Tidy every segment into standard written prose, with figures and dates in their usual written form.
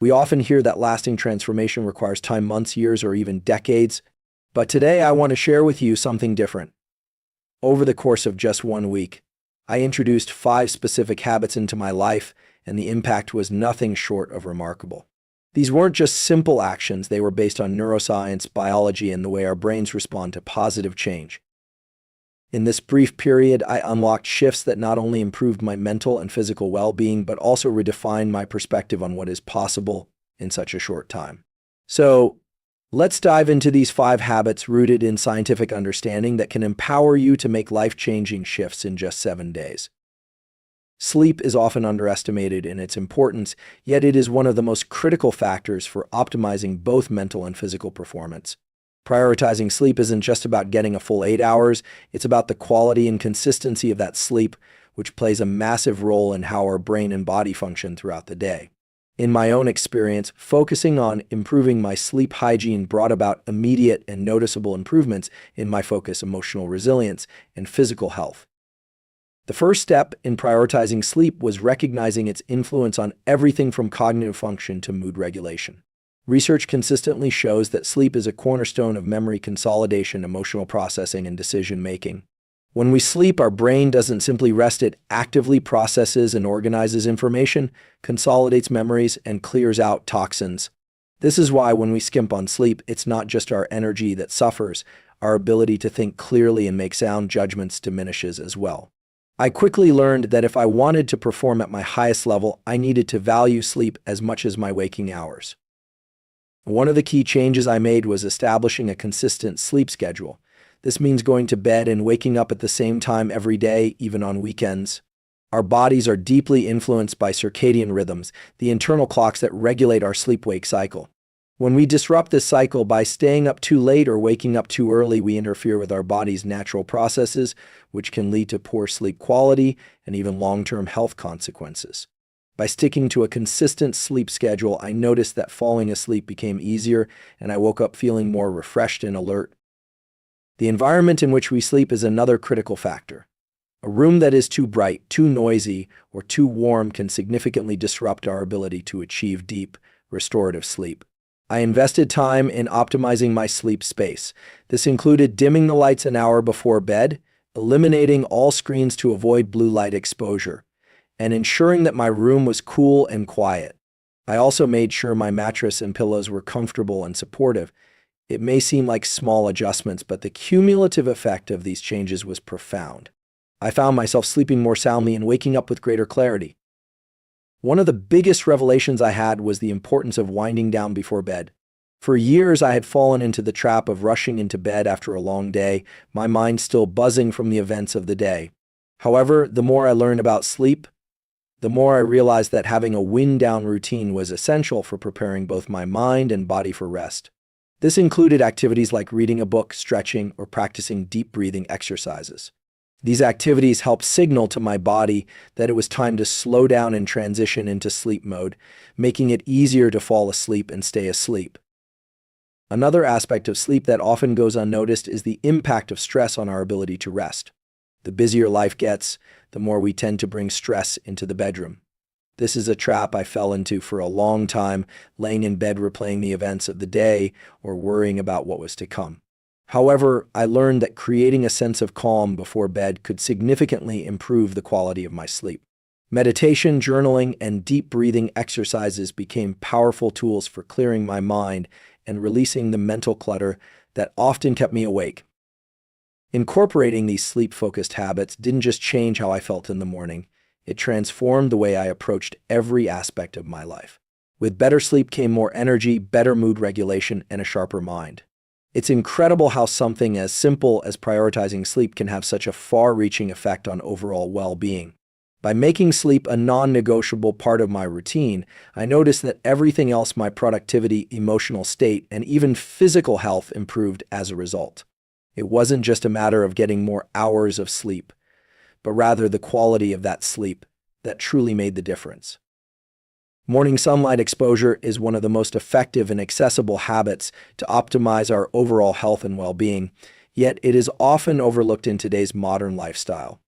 We often hear that lasting transformation requires time, months, years, or even decades. But today I want to share with you something different. Over the course of just 1 week, I introduced 5 specific habits into my life, and the impact was nothing short of remarkable. These weren't just simple actions, they were based on neuroscience, biology, and the way our brains respond to positive change. In this brief period, I unlocked shifts that not only improved my mental and physical well-being, but also redefined my perspective on what is possible in such a short time. So, let's dive into these 5 habits rooted in scientific understanding that can empower you to make life-changing shifts in just 7 days. Sleep is often underestimated in its importance, yet it is one of the most critical factors for optimizing both mental and physical performance. Prioritizing sleep isn't just about getting a full 8 hours, it's about the quality and consistency of that sleep, which plays a massive role in how our brain and body function throughout the day. In my own experience, focusing on improving my sleep hygiene brought about immediate and noticeable improvements in my focus, emotional resilience, and physical health. The first step in prioritizing sleep was recognizing its influence on everything from cognitive function to mood regulation. Research consistently shows that sleep is a cornerstone of memory consolidation, emotional processing, and decision-making. When we sleep, our brain doesn't simply rest, it actively processes and organizes information, consolidates memories, and clears out toxins. This is why when we skimp on sleep, it's not just our energy that suffers, our ability to think clearly and make sound judgments diminishes as well. I quickly learned that if I wanted to perform at my highest level, I needed to value sleep as much as my waking hours. One of the key changes I made was establishing a consistent sleep schedule. This means going to bed and waking up at the same time every day, even on weekends. Our bodies are deeply influenced by circadian rhythms, the internal clocks that regulate our sleep-wake cycle. When we disrupt this cycle by staying up too late or waking up too early, we interfere with our body's natural processes, which can lead to poor sleep quality and even long-term health consequences. By sticking to a consistent sleep schedule, I noticed that falling asleep became easier, and I woke up feeling more refreshed and alert. The environment in which we sleep is another critical factor. A room that is too bright, too noisy, or too warm can significantly disrupt our ability to achieve deep, restorative sleep. I invested time in optimizing my sleep space. This included dimming the lights an hour before bed, eliminating all screens to avoid blue light exposure, and ensuring that my room was cool and quiet. I also made sure my mattress and pillows were comfortable and supportive. It may seem like small adjustments, but the cumulative effect of these changes was profound. I found myself sleeping more soundly and waking up with greater clarity. One of the biggest revelations I had was the importance of winding down before bed. For years, I had fallen into the trap of rushing into bed after a long day, my mind still buzzing from the events of the day. However, the more I learned about sleep, the more I realized that having a wind-down routine was essential for preparing both my mind and body for rest. This included activities like reading a book, stretching, or practicing deep breathing exercises. These activities helped signal to my body that it was time to slow down and transition into sleep mode, making it easier to fall asleep and stay asleep. Another aspect of sleep that often goes unnoticed is the impact of stress on our ability to rest. The busier life gets, the more we tend to bring stress into the bedroom. This is a trap I fell into for a long time, laying in bed replaying the events of the day or worrying about what was to come. However, I learned that creating a sense of calm before bed could significantly improve the quality of my sleep. Meditation, journaling, and deep breathing exercises became powerful tools for clearing my mind and releasing the mental clutter that often kept me awake. Incorporating these sleep-focused habits didn't just change how I felt in the morning, it transformed the way I approached every aspect of my life. With better sleep came more energy, better mood regulation, and a sharper mind. It's incredible how something as simple as prioritizing sleep can have such a far-reaching effect on overall well-being. By making sleep a non-negotiable part of my routine, I noticed that everything else, my productivity, emotional state, and even physical health improved as a result. It wasn't just a matter of getting more hours of sleep, but rather the quality of that sleep that truly made the difference. Morning sunlight exposure is one of the most effective and accessible habits to optimize our overall health and well-being, yet it is often overlooked in today's modern lifestyle.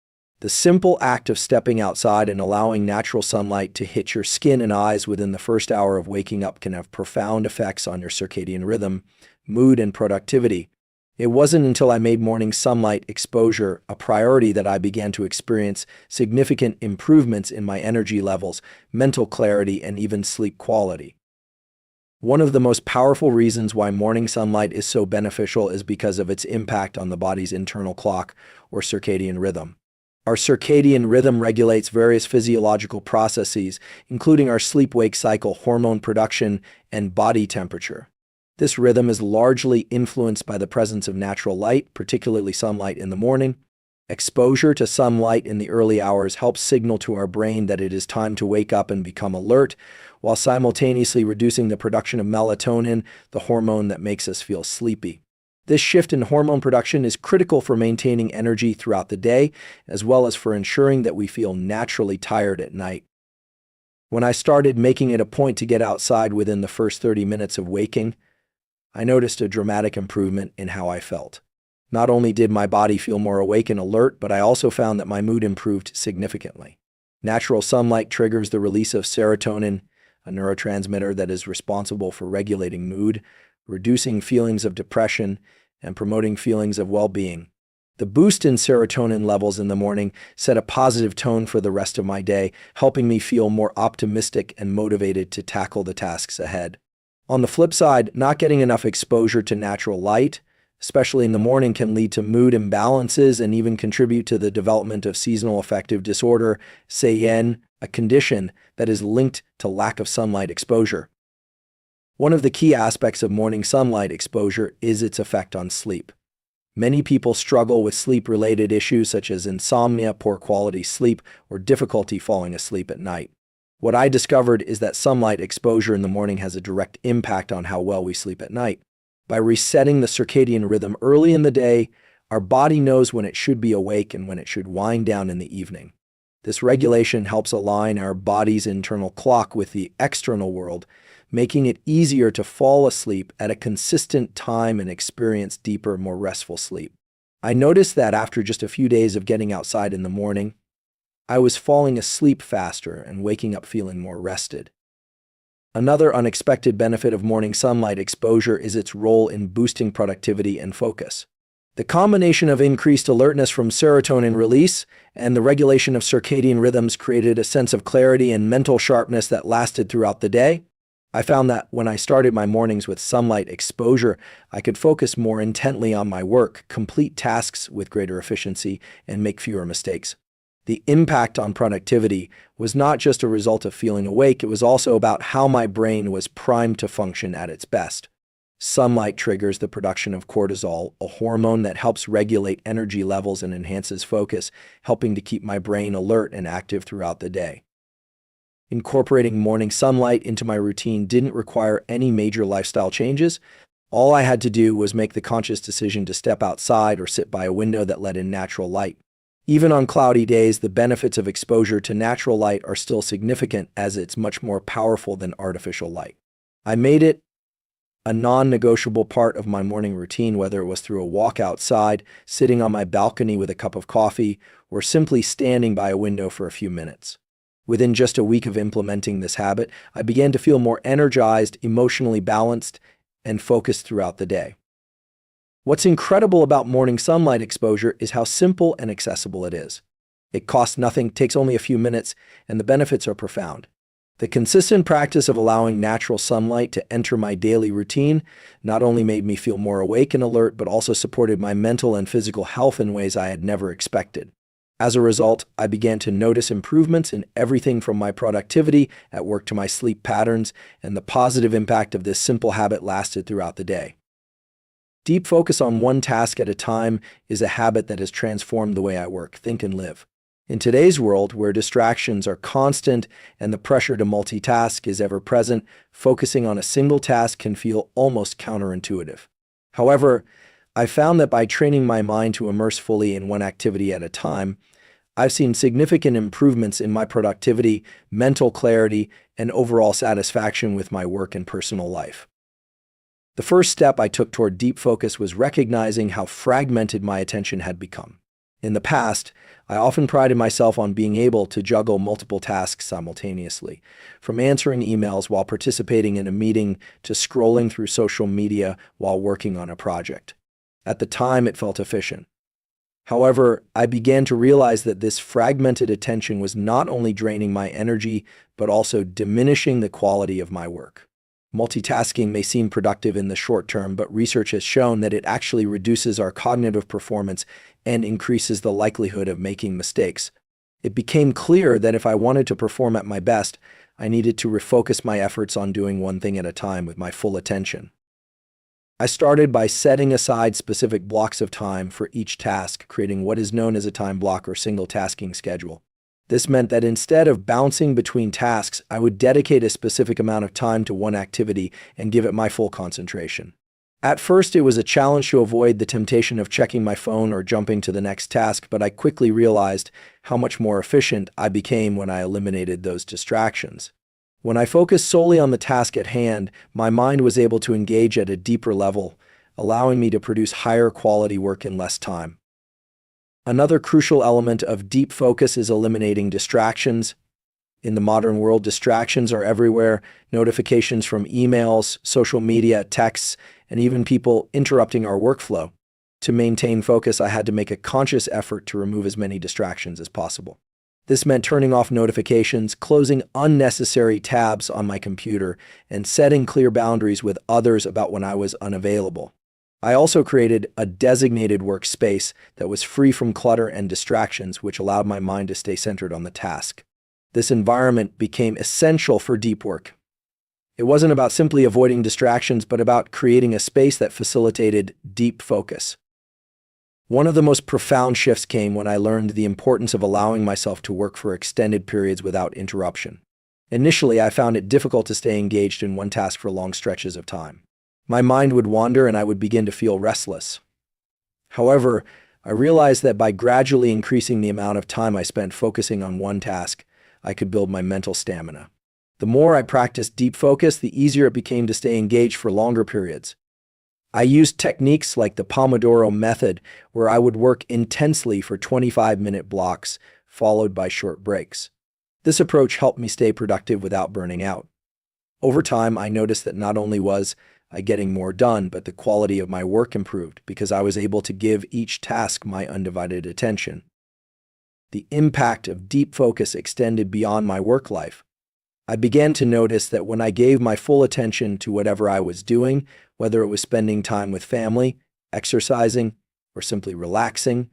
The simple act of stepping outside and allowing natural sunlight to hit your skin and eyes within the first hour of waking up can have profound effects on your circadian rhythm, mood, and productivity. It wasn't until I made morning sunlight exposure a priority that I began to experience significant improvements in my energy levels, mental clarity, and even sleep quality. One of the most powerful reasons why morning sunlight is so beneficial is because of its impact on the body's internal clock, or circadian rhythm. Our circadian rhythm regulates various physiological processes, including our sleep-wake cycle, hormone production, and body temperature. This rhythm is largely influenced by the presence of natural light, particularly sunlight in the morning. Exposure to sunlight in the early hours helps signal to our brain that it is time to wake up and become alert, while simultaneously reducing the production of melatonin, the hormone that makes us feel sleepy. This shift in hormone production is critical for maintaining energy throughout the day, as well as for ensuring that we feel naturally tired at night. When I started making it a point to get outside within the first 30 minutes of waking, I noticed a dramatic improvement in how I felt. Not only did my body feel more awake and alert, but I also found that my mood improved significantly. Natural sunlight triggers the release of serotonin, a neurotransmitter that is responsible for regulating mood, reducing feelings of depression, and promoting feelings of well-being. The boost in serotonin levels in the morning set a positive tone for the rest of my day, helping me feel more optimistic and motivated to tackle the tasks ahead. On the flip side, not getting enough exposure to natural light, especially in the morning, can lead to mood imbalances and even contribute to the development of seasonal affective disorder, CAN, a condition that is linked to lack of sunlight exposure. One of the key aspects of morning sunlight exposure is its effect on sleep. Many people struggle with sleep-related issues such as insomnia, poor quality sleep, or difficulty falling asleep at night. What I discovered is that sunlight exposure in the morning has a direct impact on how well we sleep at night. By resetting the circadian rhythm early in the day, our body knows when it should be awake and when it should wind down in the evening. This regulation helps align our body's internal clock with the external world, making it easier to fall asleep at a consistent time and experience deeper, more restful sleep. I noticed that after just a few days of getting outside in the morning, I was falling asleep faster and waking up feeling more rested. Another unexpected benefit of morning sunlight exposure is its role in boosting productivity and focus. The combination of increased alertness from serotonin release and the regulation of circadian rhythms created a sense of clarity and mental sharpness that lasted throughout the day. I found that when I started my mornings with sunlight exposure, I could focus more intently on my work, complete tasks with greater efficiency, and make fewer mistakes. The impact on productivity was not just a result of feeling awake, it was also about how my brain was primed to function at its best. Sunlight triggers the production of cortisol, a hormone that helps regulate energy levels and enhances focus, helping to keep my brain alert and active throughout the day. Incorporating morning sunlight into my routine didn't require any major lifestyle changes. All I had to do was make the conscious decision to step outside or sit by a window that let in natural light. Even on cloudy days, the benefits of exposure to natural light are still significant, as it's much more powerful than artificial light. I made it a non-negotiable part of my morning routine, whether it was through a walk outside, sitting on my balcony with a cup of coffee, or simply standing by a window for a few minutes. Within just a week of implementing this habit, I began to feel more energized, emotionally balanced, and focused throughout the day. What's incredible about morning sunlight exposure is how simple and accessible it is. It costs nothing, takes only a few minutes, and the benefits are profound. The consistent practice of allowing natural sunlight to enter my daily routine not only made me feel more awake and alert, but also supported my mental and physical health in ways I had never expected. As a result, I began to notice improvements in everything from my productivity at work to my sleep patterns, and the positive impact of this simple habit lasted throughout the day. Deep focus on one task at a time is a habit that has transformed the way I work, think, and live. In today's world, where distractions are constant and the pressure to multitask is ever present, focusing on a single task can feel almost counterintuitive. However, I found that by training my mind to immerse fully in one activity at a time, I've seen significant improvements in my productivity, mental clarity, and overall satisfaction with my work and personal life. The first step I took toward deep focus was recognizing how fragmented my attention had become. In the past, I often prided myself on being able to juggle multiple tasks simultaneously, from answering emails while participating in a meeting to scrolling through social media while working on a project. At the time, it felt efficient. However, I began to realize that this fragmented attention was not only draining my energy, but also diminishing the quality of my work. Multitasking may seem productive in the short term, but research has shown that it actually reduces our cognitive performance and increases the likelihood of making mistakes. It became clear that if I wanted to perform at my best, I needed to refocus my efforts on doing one thing at a time with my full attention. I started by setting aside specific blocks of time for each task, creating what is known as a time block or single tasking schedule. This meant that instead of bouncing between tasks, I would dedicate a specific amount of time to one activity and give it my full concentration. At first, it was a challenge to avoid the temptation of checking my phone or jumping to the next task, but I quickly realized how much more efficient I became when I eliminated those distractions. When I focused solely on the task at hand, my mind was able to engage at a deeper level, allowing me to produce higher quality work in less time. Another crucial element of deep focus is eliminating distractions. In the modern world, distractions are everywhere: notifications from emails, social media, texts, and even people interrupting our workflow. To maintain focus, I had to make a conscious effort to remove as many distractions as possible. This meant turning off notifications, closing unnecessary tabs on my computer, and setting clear boundaries with others about when I was unavailable. I also created a designated workspace that was free from clutter and distractions, which allowed my mind to stay centered on the task. This environment became essential for deep work. It wasn't about simply avoiding distractions, but about creating a space that facilitated deep focus. One of the most profound shifts came when I learned the importance of allowing myself to work for extended periods without interruption. Initially, I found it difficult to stay engaged in one task for long stretches of time. My mind would wander and I would begin to feel restless. However, I realized that by gradually increasing the amount of time I spent focusing on one task, I could build my mental stamina. The more I practiced deep focus, the easier it became to stay engaged for longer periods. I used techniques like the Pomodoro method, where I would work intensely for 25-minute blocks, followed by short breaks. This approach helped me stay productive without burning out. Over time, I noticed that not only was I getting more done, but the quality of my work improved because I was able to give each task my undivided attention. The impact of deep focus extended beyond my work life. I began to notice that when I gave my full attention to whatever I was doing, whether it was spending time with family, exercising, or simply relaxing,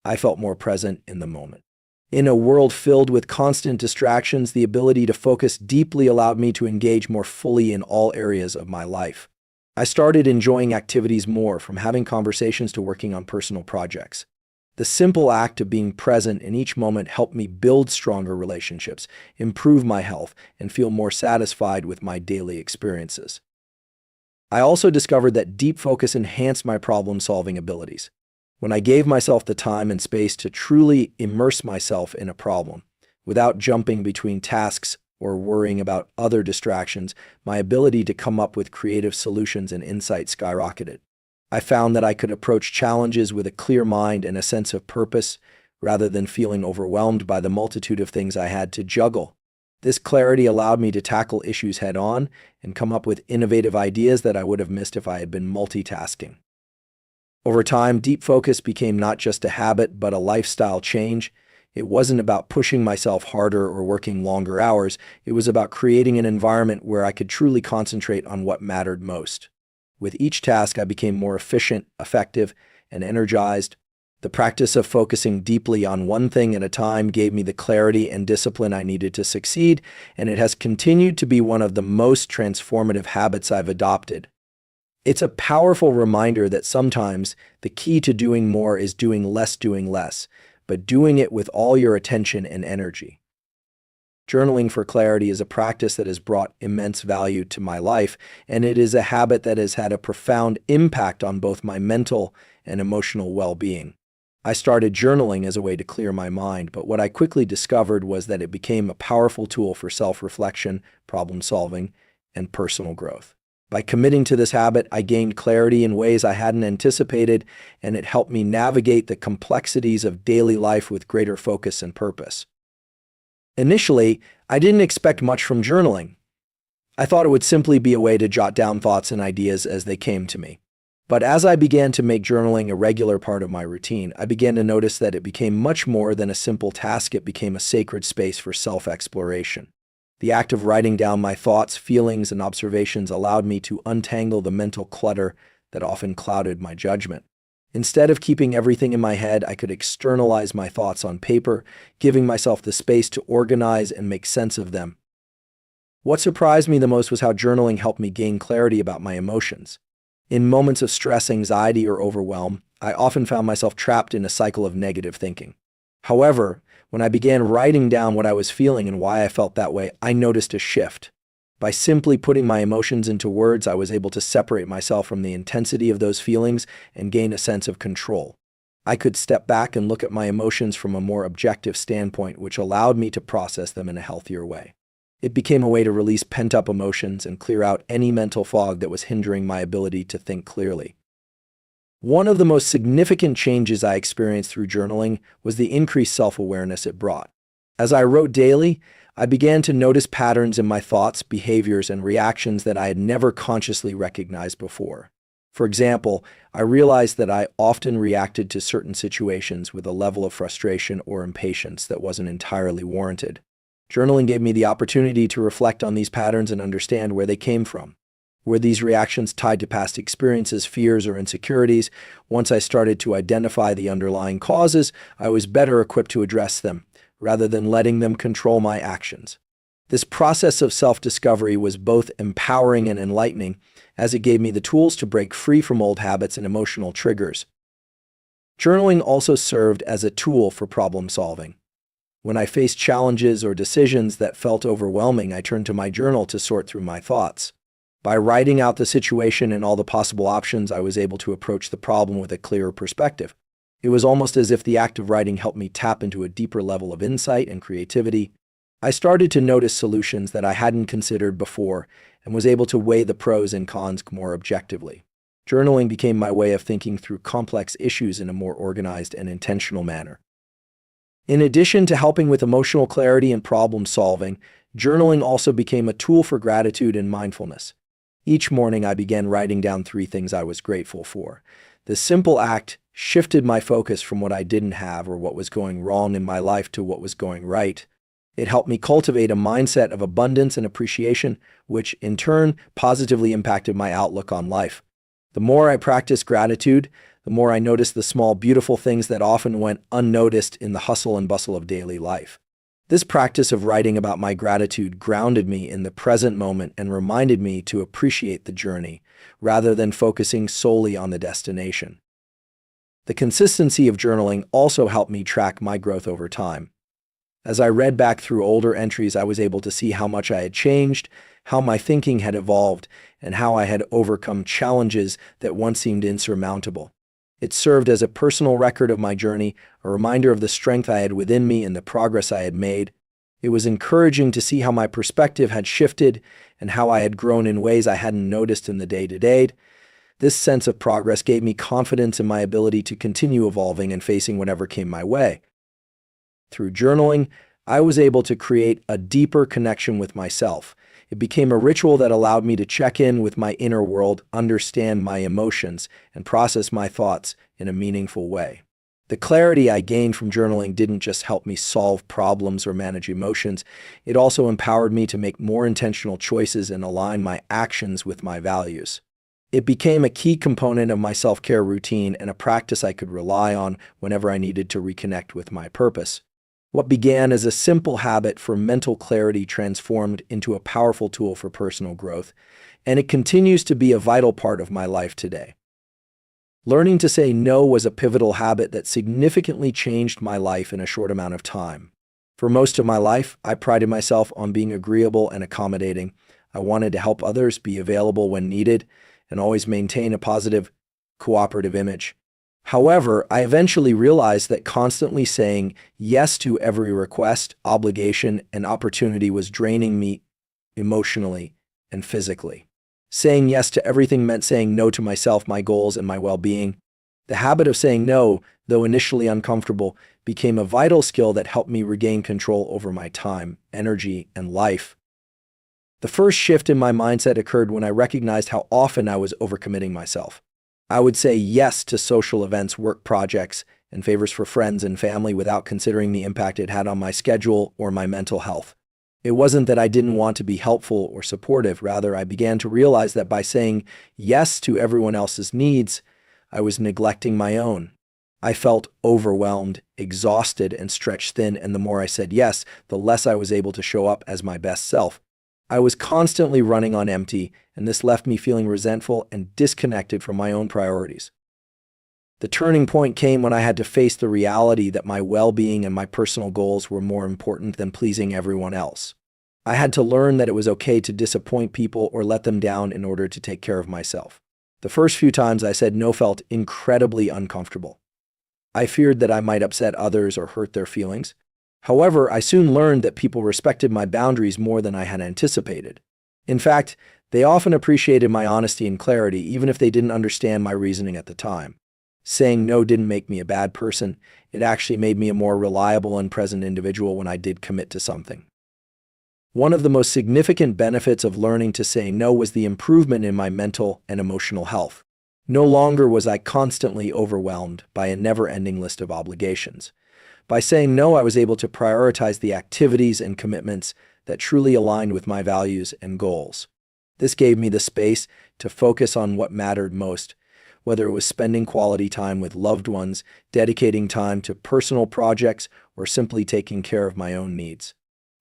I felt more present in the moment. In a world filled with constant distractions, the ability to focus deeply allowed me to engage more fully in all areas of my life. I started enjoying activities more, from having conversations to working on personal projects. The simple act of being present in each moment helped me build stronger relationships, improve my health, and feel more satisfied with my daily experiences. I also discovered that deep focus enhanced my problem-solving abilities. When I gave myself the time and space to truly immerse myself in a problem, without jumping between tasks or worrying about other distractions, my ability to come up with creative solutions and insight skyrocketed. I found that I could approach challenges with a clear mind and a sense of purpose, rather than feeling overwhelmed by the multitude of things I had to juggle. This clarity allowed me to tackle issues head-on and come up with innovative ideas that I would have missed if I had been multitasking. Over time, deep focus became not just a habit, but a lifestyle change. It wasn't about pushing myself harder or working longer hours. It was about creating an environment where I could truly concentrate on what mattered most. With each task, I became more efficient, effective, and energized. The practice of focusing deeply on one thing at a time gave me the clarity and discipline I needed to succeed, and it has continued to be one of the most transformative habits I've adopted. It's a powerful reminder that sometimes the key to doing more is doing less, but doing it with all your attention and energy. Journaling for clarity is a practice that has brought immense value to my life, and it is a habit that has had a profound impact on both my mental and emotional well-being. I started journaling as a way to clear my mind, but what I quickly discovered was that it became a powerful tool for self-reflection, problem-solving, and personal growth. By committing to this habit, I gained clarity in ways I hadn't anticipated, and it helped me navigate the complexities of daily life with greater focus and purpose. Initially, I didn't expect much from journaling. I thought it would simply be a way to jot down thoughts and ideas as they came to me. But as I began to make journaling a regular part of my routine, I began to notice that it became much more than a simple task. It became a sacred space for self-exploration. The act of writing down my thoughts, feelings, and observations allowed me to untangle the mental clutter that often clouded my judgment. Instead of keeping everything in my head, I could externalize my thoughts on paper, giving myself the space to organize and make sense of them. What surprised me the most was how journaling helped me gain clarity about my emotions. In moments of stress, anxiety, or overwhelm, I often found myself trapped in a cycle of negative thinking. However, when I began writing down what I was feeling and why I felt that way, I noticed a shift. By simply putting my emotions into words, I was able to separate myself from the intensity of those feelings and gain a sense of control. I could step back and look at my emotions from a more objective standpoint, which allowed me to process them in a healthier way. It became a way to release pent-up emotions and clear out any mental fog that was hindering my ability to think clearly. One of the most significant changes I experienced through journaling was the increased self-awareness it brought. As I wrote daily, I began to notice patterns in my thoughts, behaviors, and reactions that I had never consciously recognized before. For example, I realized that I often reacted to certain situations with a level of frustration or impatience that wasn't entirely warranted. Journaling gave me the opportunity to reflect on these patterns and understand where they came from. Were these reactions tied to past experiences, fears, or insecurities? Once I started to identify the underlying causes, I was better equipped to address them, rather than letting them control my actions. This process of self-discovery was both empowering and enlightening, as it gave me the tools to break free from old habits and emotional triggers. Journaling also served as a tool for problem solving. When I faced challenges or decisions that felt overwhelming, I turned to my journal to sort through my thoughts. By writing out the situation and all the possible options, I was able to approach the problem with a clearer perspective. It was almost as if the act of writing helped me tap into a deeper level of insight and creativity. I started to notice solutions that I hadn't considered before and was able to weigh the pros and cons more objectively. Journaling became my way of thinking through complex issues in a more organized and intentional manner. In addition to helping with emotional clarity and problem solving, journaling also became a tool for gratitude and mindfulness. Each morning, I began writing down 3 things I was grateful for. This simple act shifted my focus from what I didn't have or what was going wrong in my life to what was going right. It helped me cultivate a mindset of abundance and appreciation, which in turn positively impacted my outlook on life. The more I practiced gratitude, the more I noticed the small, beautiful things that often went unnoticed in the hustle and bustle of daily life. This practice of writing about my gratitude grounded me in the present moment and reminded me to appreciate the journey, rather than focusing solely on the destination. The consistency of journaling also helped me track my growth over time. As I read back through older entries, I was able to see how much I had changed, how my thinking had evolved, and how I had overcome challenges that once seemed insurmountable. It served as a personal record of my journey, a reminder of the strength I had within me and the progress I had made. It was encouraging to see how my perspective had shifted and how I had grown in ways I hadn't noticed in the day-to-day. This sense of progress gave me confidence in my ability to continue evolving and facing whatever came my way. Through journaling, I was able to create a deeper connection with myself. It became a ritual that allowed me to check in with my inner world, understand my emotions, and process my thoughts in a meaningful way. The clarity I gained from journaling didn't just help me solve problems or manage emotions, it also empowered me to make more intentional choices and align my actions with my values. It became a key component of my self-care routine and a practice I could rely on whenever I needed to reconnect with my purpose. What began as a simple habit for mental clarity transformed into a powerful tool for personal growth, and it continues to be a vital part of my life today. Learning to say no was a pivotal habit that significantly changed my life in a short amount of time. For most of my life, I prided myself on being agreeable and accommodating. I wanted to help others, be available when needed, and always maintain a positive, cooperative image. However, I eventually realized that constantly saying yes to every request, obligation, and opportunity was draining me emotionally and physically. Saying yes to everything meant saying no to myself, my goals, and my well-being. The habit of saying no, though initially uncomfortable, became a vital skill that helped me regain control over my time, energy, and life. The first shift in my mindset occurred when I recognized how often I was overcommitting myself. I would say yes to social events, work projects, and favors for friends and family without considering the impact it had on my schedule or my mental health. It wasn't that I didn't want to be helpful or supportive. Rather, I began to realize that by saying yes to everyone else's needs, I was neglecting my own. I felt overwhelmed, exhausted, and stretched thin, and the more I said yes, the less I was able to show up as my best self. I was constantly running on empty, and this left me feeling resentful and disconnected from my own priorities. The turning point came when I had to face the reality that my well-being and my personal goals were more important than pleasing everyone else. I had to learn that it was okay to disappoint people or let them down in order to take care of myself. The first few times I said no felt incredibly uncomfortable. I feared that I might upset others or hurt their feelings. However, I soon learned that people respected my boundaries more than I had anticipated. In fact, they often appreciated my honesty and clarity, even if they didn't understand my reasoning at the time. Saying no didn't make me a bad person. It actually made me a more reliable and present individual when I did commit to something. One of the most significant benefits of learning to say no was the improvement in my mental and emotional health. No longer was I constantly overwhelmed by a never-ending list of obligations. By saying no, I was able to prioritize the activities and commitments that truly aligned with my values and goals. This gave me the space to focus on what mattered most, whether it was spending quality time with loved ones, dedicating time to personal projects, or simply taking care of my own needs.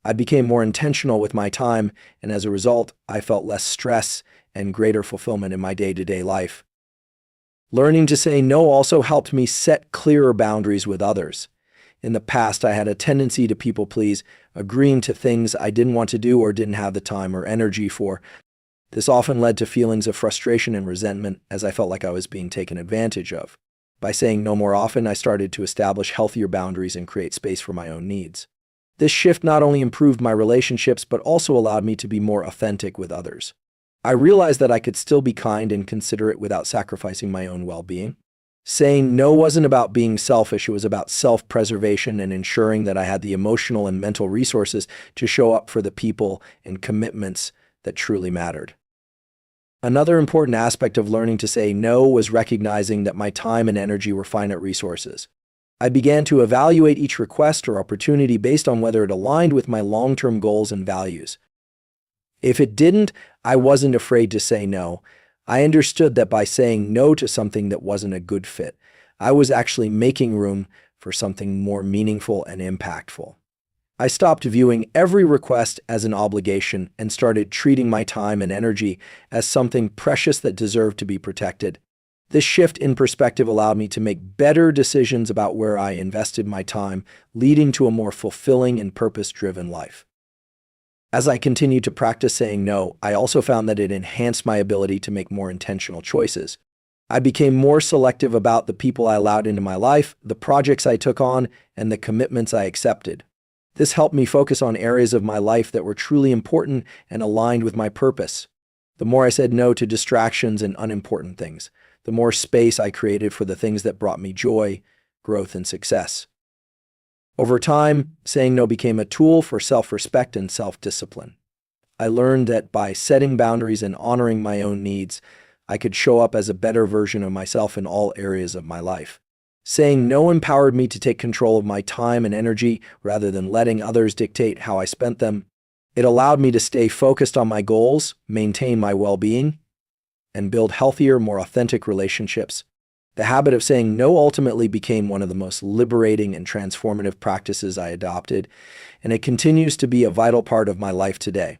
I became more intentional with my time, and as a result, I felt less stress and greater fulfillment in my day-to-day life. Learning to say no also helped me set clearer boundaries with others. In the past, I had a tendency to people please, agreeing to things I didn't want to do or didn't have the time or energy for. This often led to feelings of frustration and resentment, as I felt like I was being taken advantage of. By saying no more often, I started to establish healthier boundaries and create space for my own needs. This shift not only improved my relationships, but also allowed me to be more authentic with others. I realized that I could still be kind and considerate without sacrificing my own well-being. Saying no wasn't about being selfish, it was about self-preservation and ensuring that I had the emotional and mental resources to show up for the people and commitments that truly mattered. Another important aspect of learning to say no was recognizing that my time and energy were finite resources. I began to evaluate each request or opportunity based on whether it aligned with my long-term goals and values. If it didn't, I wasn't afraid to say no. I understood that by saying no to something that wasn't a good fit, I was actually making room for something more meaningful and impactful. I stopped viewing every request as an obligation and started treating my time and energy as something precious that deserved to be protected. This shift in perspective allowed me to make better decisions about where I invested my time, leading to a more fulfilling and purpose-driven life. As I continued to practice saying no, I also found that it enhanced my ability to make more intentional choices. I became more selective about the people I allowed into my life, the projects I took on, and the commitments I accepted. This helped me focus on areas of my life that were truly important and aligned with my purpose. The more I said no to distractions and unimportant things, the more space I created for the things that brought me joy, growth, and success. Over time, saying no became a tool for self-respect and self-discipline. I learned that by setting boundaries and honoring my own needs, I could show up as a better version of myself in all areas of my life. Saying no empowered me to take control of my time and energy rather than letting others dictate how I spent them. It allowed me to stay focused on my goals, maintain my well-being, and build healthier, more authentic relationships. The habit of saying no ultimately became one of the most liberating and transformative practices I adopted, and it continues to be a vital part of my life today.